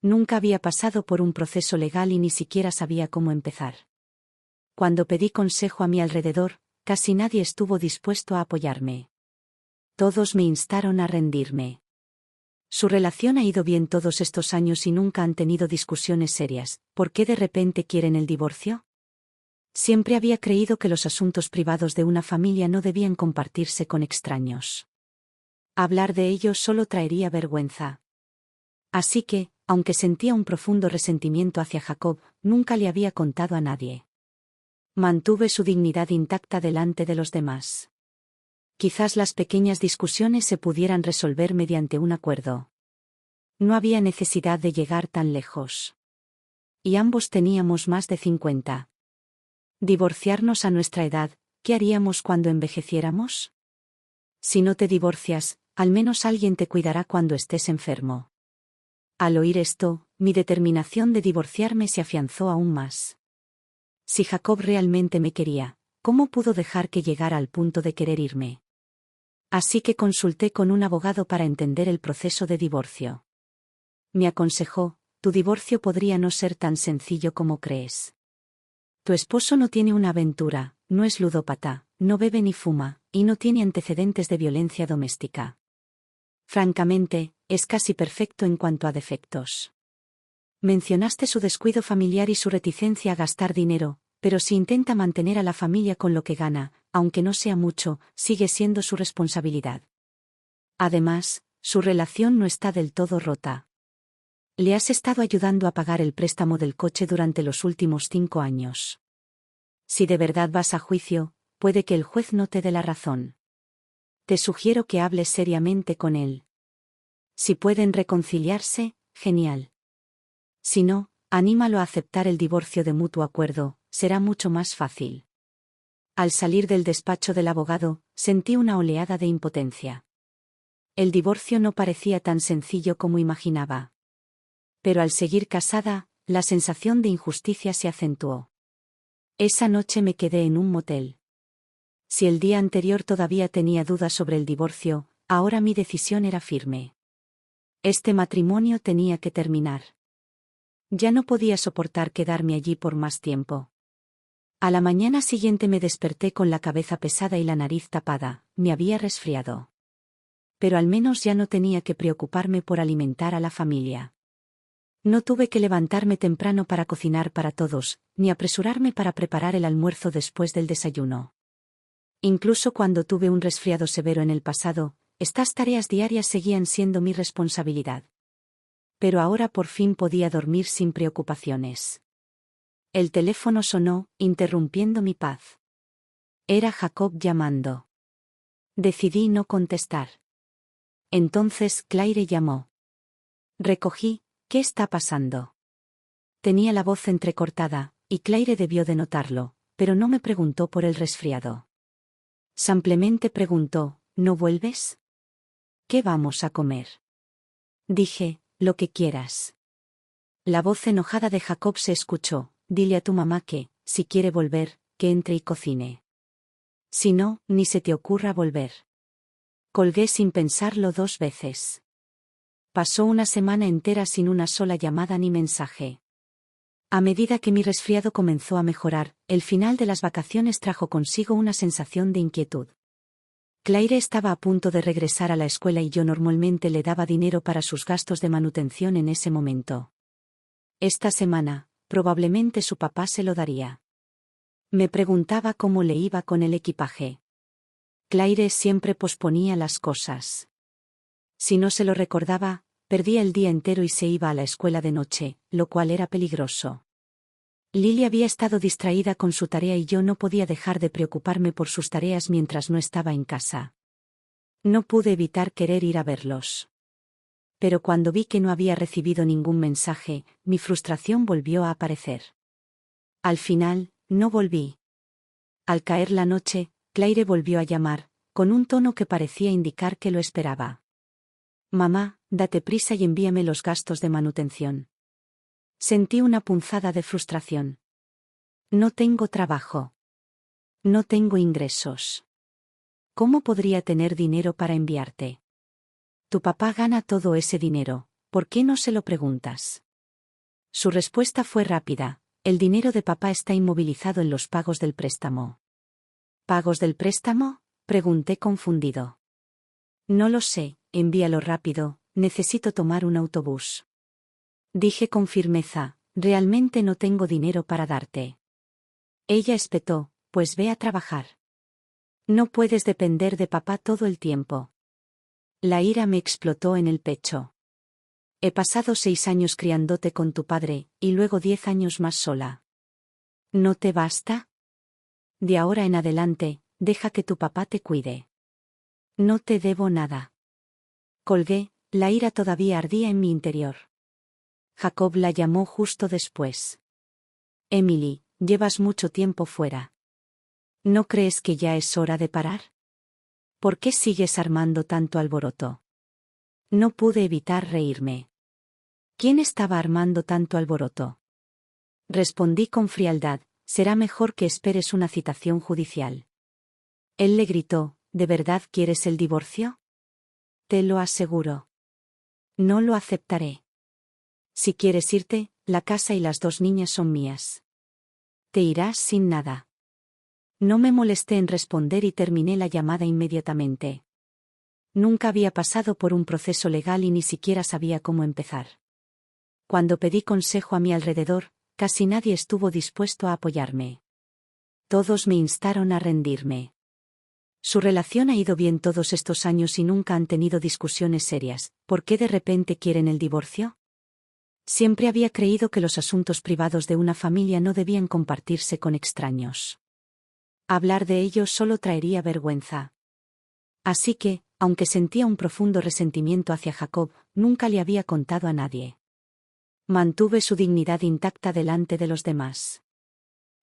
Nunca había pasado por un proceso legal y ni siquiera sabía cómo empezar. Cuando pedí consejo a mi alrededor, casi nadie estuvo dispuesto a apoyarme. Todos me instaron a rendirme. Su relación ha ido bien todos estos años y nunca han tenido discusiones serias. ¿Por qué de repente quieren el divorcio? Siempre había creído que los asuntos privados de una familia no debían compartirse con extraños. Hablar de ellos solo traería vergüenza. Así que, aunque sentía un profundo resentimiento hacia Jacob, nunca le había contado a nadie. Mantuve su dignidad intacta delante de los demás. Quizás las pequeñas discusiones se pudieran resolver mediante un acuerdo. No había necesidad de llegar tan lejos. Y ambos teníamos más de 50. Divorciarnos a nuestra edad, ¿qué haríamos cuando envejeciéramos? Si no te divorcias, al menos alguien te cuidará cuando estés enfermo. Al oír esto, mi determinación de divorciarme se afianzó aún más. Si Jacob realmente me quería, ¿cómo pudo dejar que llegara al punto de querer irme? Así que consulté con un abogado para entender el proceso de divorcio. Me aconsejó, tu divorcio podría no ser tan sencillo como crees. Tu esposo no tiene una aventura, no es ludópata, no bebe ni fuma, y no tiene antecedentes de violencia doméstica. Francamente, es casi perfecto en cuanto a defectos. Mencionaste su descuido familiar y su reticencia a gastar dinero, pero si intenta mantener a la familia con lo que gana, aunque no sea mucho, sigue siendo su responsabilidad. Además, su relación no está del todo rota. Le has estado ayudando a pagar el préstamo del coche durante los últimos 5 años. Si de verdad vas a juicio, puede que el juez no te dé la razón. Te sugiero que hables seriamente con él. Si pueden reconciliarse, genial. Si no, anímalo a aceptar el divorcio de mutuo acuerdo, será mucho más fácil. Al salir del despacho del abogado, sentí una oleada de impotencia. El divorcio no parecía tan sencillo como imaginaba. Pero al seguir casada, la sensación de injusticia se acentuó. Esa noche me quedé en un motel. Si el día anterior todavía tenía dudas sobre el divorcio, ahora mi decisión era firme. Este matrimonio tenía que terminar. Ya no podía soportar quedarme allí por más tiempo. A la mañana siguiente me desperté con la cabeza pesada y la nariz tapada, me había resfriado. Pero al menos ya no tenía que preocuparme por alimentar a la familia. No tuve que levantarme temprano para cocinar para todos, ni apresurarme para preparar el almuerzo después del desayuno. Incluso cuando tuve un resfriado severo en el pasado, estas tareas diarias seguían siendo mi responsabilidad. Pero ahora por fin podía dormir sin preocupaciones. El teléfono sonó, interrumpiendo mi paz. Era Jacob llamando. Decidí no contestar. Entonces Claire llamó. Recogí. ¿Qué está pasando? Tenía la voz entrecortada, y Claire debió de notarlo, pero no me preguntó por el resfriado. Simplemente preguntó, ¿no vuelves? ¿Qué vamos a comer? Dije, lo que quieras. La voz enojada de Jacob se escuchó, dile a tu mamá que, si quiere volver, que entre y cocine. Si no, ni se te ocurra volver. Colgué sin pensarlo 2 veces. Pasó una semana entera sin una sola llamada ni mensaje. A medida que mi resfriado comenzó a mejorar, el final de las vacaciones trajo consigo una sensación de inquietud. Claire estaba a punto de regresar a la escuela y yo normalmente le daba dinero para sus gastos de manutención en ese momento. Esta semana, probablemente su papá se lo daría. Me preguntaba cómo le iba con el equipaje. Claire siempre posponía las cosas. Si no se lo recordaba, perdía el día entero y se iba a la escuela de noche, lo cual era peligroso. Lily había estado distraída con su tarea y yo no podía dejar de preocuparme por sus tareas mientras no estaba en casa. No pude evitar querer ir a verlos. Pero cuando vi que no había recibido ningún mensaje, mi frustración volvió a aparecer. Al final, no volví. Al caer la noche, Claire volvió a llamar, con un tono que parecía indicar que lo esperaba. Mamá, date prisa y envíame los gastos de manutención. Sentí una punzada de frustración. No tengo trabajo. No tengo ingresos. ¿Cómo podría tener dinero para enviarte? Tu papá gana todo ese dinero, ¿por qué no se lo preguntas? Su respuesta fue rápida, el dinero de papá está inmovilizado en los pagos del préstamo. ¿Pagos del préstamo?, pregunté confundido. No lo sé, envíalo rápido, necesito tomar un autobús. Dije con firmeza, realmente no tengo dinero para darte. Ella espetó, pues ve a trabajar. No puedes depender de papá todo el tiempo. La ira me explotó en el pecho. He pasado 6 años criándote con tu padre, y luego 10 años más sola. ¿No te basta? De ahora en adelante, deja que tu papá te cuide. No te debo nada. Colgué, la ira todavía ardía en mi interior. Jacob la llamó justo después. Emily, llevas mucho tiempo fuera. ¿No crees que ya es hora de parar? ¿Por qué sigues armando tanto alboroto? No pude evitar reírme. ¿Quién estaba armando tanto alboroto? Respondí con frialdad, será mejor que esperes una citación judicial. Él le gritó, ¿de verdad quieres el divorcio? Te lo aseguro. No lo aceptaré. Si quieres irte, la casa y las 2 niñas son mías. Te irás sin nada. No me molesté en responder y terminé la llamada inmediatamente. Nunca había pasado por un proceso legal y ni siquiera sabía cómo empezar. Cuando pedí consejo a mi alrededor, casi nadie estuvo dispuesto a apoyarme. Todos me instaron a rendirme. Su relación ha ido bien todos estos años y nunca han tenido discusiones serias, ¿por qué de repente quieren el divorcio? Siempre había creído que los asuntos privados de una familia no debían compartirse con extraños. Hablar de ellos solo traería vergüenza. Así que, aunque sentía un profundo resentimiento hacia Jacob, nunca le había contado a nadie. Mantuve su dignidad intacta delante de los demás.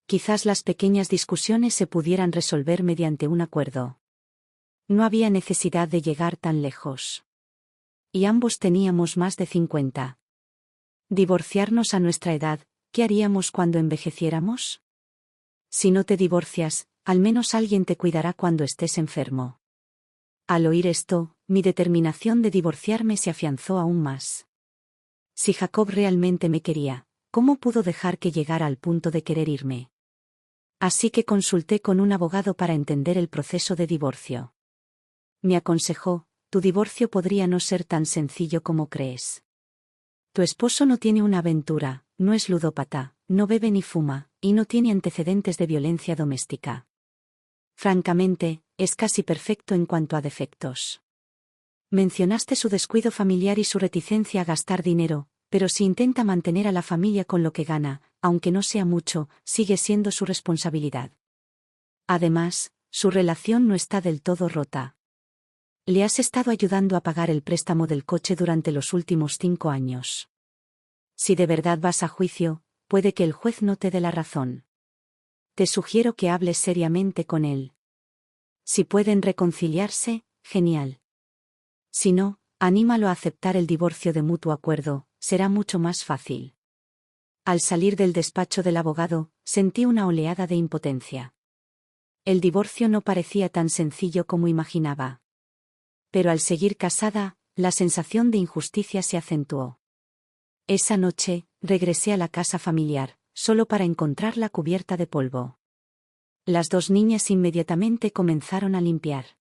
Quizás las pequeñas discusiones se pudieran resolver mediante un acuerdo. No había necesidad de llegar tan lejos. Y ambos teníamos más de 50. Divorciarnos a nuestra edad, ¿qué haríamos cuando envejeciéramos? Si no te divorcias, al menos alguien te cuidará cuando estés enfermo. Al oír esto, mi determinación de divorciarme se afianzó aún más. Si Jacob realmente me quería, ¿cómo pudo dejar que llegara al punto de querer irme? Así que consulté con un abogado para entender el proceso de divorcio. Me aconsejó: tu divorcio podría no ser tan sencillo como crees. Tu esposo no tiene una aventura, no es ludópata, no bebe ni fuma, y no tiene antecedentes de violencia doméstica. Francamente, es casi perfecto en cuanto a defectos. Mencionaste su descuido familiar y su reticencia a gastar dinero, pero si intenta mantener a la familia con lo que gana, aunque no sea mucho, sigue siendo su responsabilidad. Además, su relación no está del todo rota. Le has estado ayudando a pagar el préstamo del coche durante los últimos 5 años. Si de verdad vas a juicio, puede que el juez no te dé la razón. Te sugiero que hables seriamente con él. Si pueden reconciliarse, genial. Si no, anímalo a aceptar el divorcio de mutuo acuerdo, será mucho más fácil. Al salir del despacho del abogado, sentí una oleada de impotencia. El divorcio no parecía tan sencillo como imaginaba. Pero al seguir casada, la sensación de injusticia se acentuó. Esa noche, regresé a la casa familiar, solo para encontrarla cubierta de polvo. Las 2 niñas inmediatamente comenzaron a limpiar.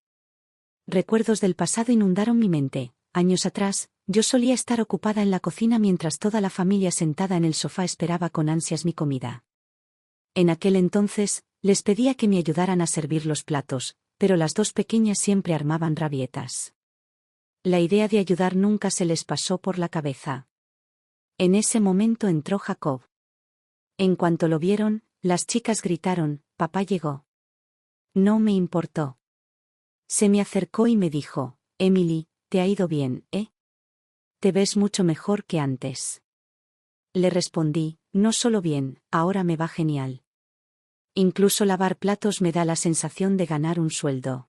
Recuerdos del pasado inundaron mi mente. Años atrás, yo solía estar ocupada en la cocina mientras toda la familia sentada en el sofá esperaba con ansias mi comida. En aquel entonces, les pedía que me ayudaran a servir los platos, pero las 2 pequeñas siempre armaban rabietas. La idea de ayudar nunca se les pasó por la cabeza. En ese momento entró Jacob. En cuanto lo vieron, las chicas gritaron: «Papá llegó». No me importó. Se me acercó y me dijo: «Emily, te ha ido bien, ¿eh? Te ves mucho mejor que antes». Le respondí: «No solo bien, ahora me va genial. Incluso lavar platos me da la sensación de ganar un sueldo».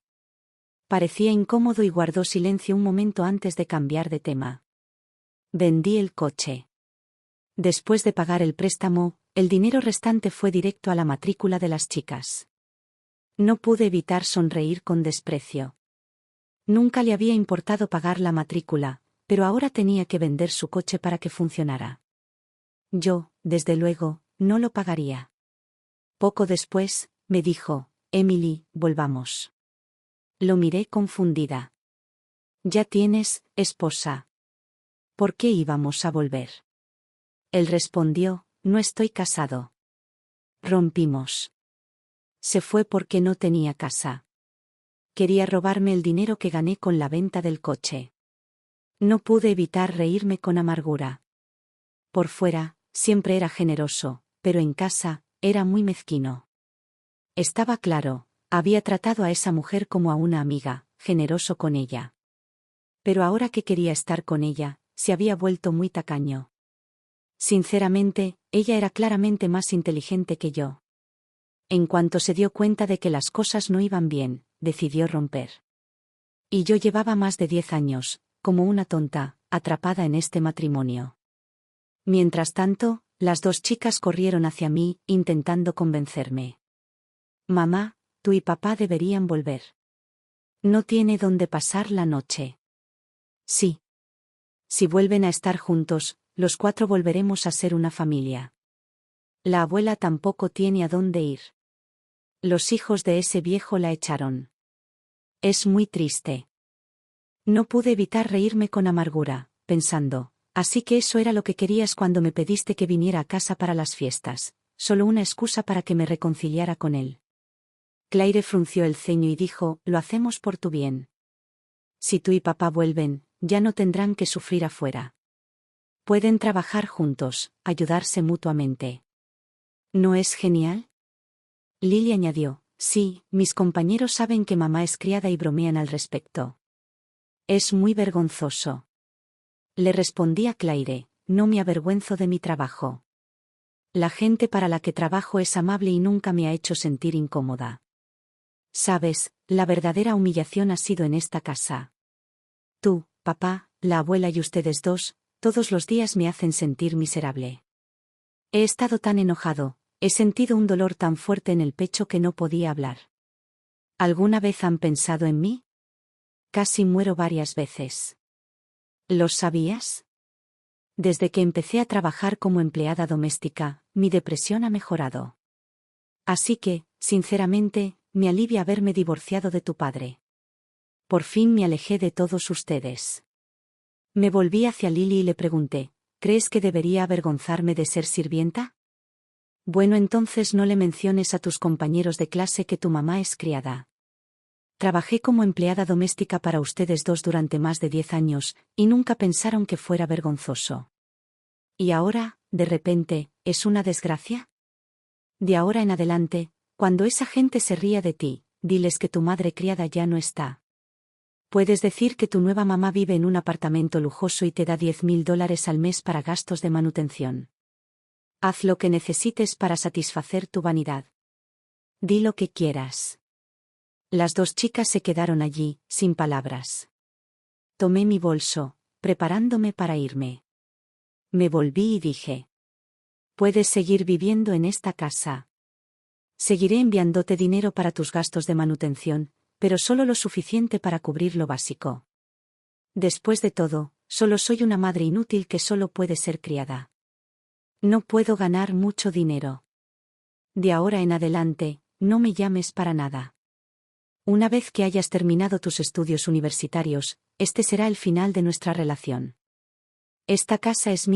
Parecía incómodo y guardó silencio un momento antes de cambiar de tema. Vendí el coche. Después de pagar el préstamo, el dinero restante fue directo a la matrícula de las chicas. No pude evitar sonreír con desprecio. Nunca le había importado pagar la matrícula, pero ahora tenía que vender su coche para que funcionara. Yo, desde luego, no lo pagaría. Poco después, me dijo: «Emily, volvamos». Lo miré confundida. «¿Ya tienes esposa? ¿Por qué íbamos a volver?» Él respondió: «No estoy casado». Rompimos. Se fue porque no tenía casa. Quería robarme el dinero que gané con la venta del coche. No pude evitar reírme con amargura. Por fuera, siempre era generoso, pero en casa, era muy mezquino. Estaba claro, había tratado a esa mujer como a una amiga, generoso con ella. Pero ahora que quería estar con ella, se había vuelto muy tacaño. Sinceramente, ella era claramente más inteligente que yo. En cuanto se dio cuenta de que las cosas no iban bien, decidió romper. Y yo llevaba más de 10 años, como una tonta, atrapada en este matrimonio. Mientras tanto, las 2 chicas corrieron hacia mí, intentando convencerme. «Mamá, tú y papá deberían volver. No tiene dónde pasar la noche». «Sí. Si vuelven a estar juntos, los 4 volveremos a ser una familia. La abuela tampoco tiene a dónde ir. Los hijos de ese viejo la echaron. Es muy triste». No pude evitar reírme con amargura, pensando: «Así que eso era lo que querías cuando me pediste que viniera a casa para las fiestas, solo una excusa para que me reconciliara con él». Claire frunció el ceño y dijo: «Lo hacemos por tu bien. Si tú y papá vuelven, ya no tendrán que sufrir afuera. Pueden trabajar juntos, ayudarse mutuamente». «¿No es genial?». Lily añadió: Sí, mis compañeros saben que mamá es criada y bromean al respecto. Es muy vergonzoso. Le respondí a Claire, no me avergüenzo de mi trabajo. La gente para la que trabajo es amable y nunca me ha hecho sentir incómoda. Sabes, la verdadera humillación ha sido en esta casa. Tú, papá, la abuela y ustedes dos, todos los días me hacen sentir miserable. He estado tan enojado, he sentido un dolor tan fuerte en el pecho que no podía hablar. ¿Alguna vez han pensado en mí? Casi muero varias veces. ¿Lo sabías? Desde que empecé a trabajar como empleada doméstica, mi depresión ha mejorado. Así que, sinceramente, me alivia haberme divorciado de tu padre. Por fin me alejé de todos ustedes. Me volví hacia Lily y le pregunté, ¿crees que debería avergonzarme de ser sirvienta? Bueno, entonces no le menciones a tus compañeros de clase que tu mamá es criada. Trabajé como empleada doméstica para ustedes dos durante más de 10 años, y nunca pensaron que fuera vergonzoso. ¿Y ahora, de repente, es una desgracia? De ahora en adelante, cuando esa gente se ría de ti, diles que tu madre criada ya no está. Puedes decir que tu nueva mamá vive en un apartamento lujoso y te da $10,000 al mes para gastos de manutención. Haz lo que necesites para satisfacer tu vanidad. Di lo que quieras. Las dos chicas se quedaron allí, sin palabras. Tomé mi bolso, preparándome para irme. Me volví y dije: puedes seguir viviendo en esta casa. Seguiré enviándote dinero para tus gastos de manutención, pero solo lo suficiente para cubrir lo básico. Después de todo, solo soy una madre inútil que solo puede ser criada. No puedo ganar mucho dinero. De ahora en adelante, no me llames para nada. Una vez que hayas terminado tus estudios universitarios, este será el final de nuestra relación. Esta casa es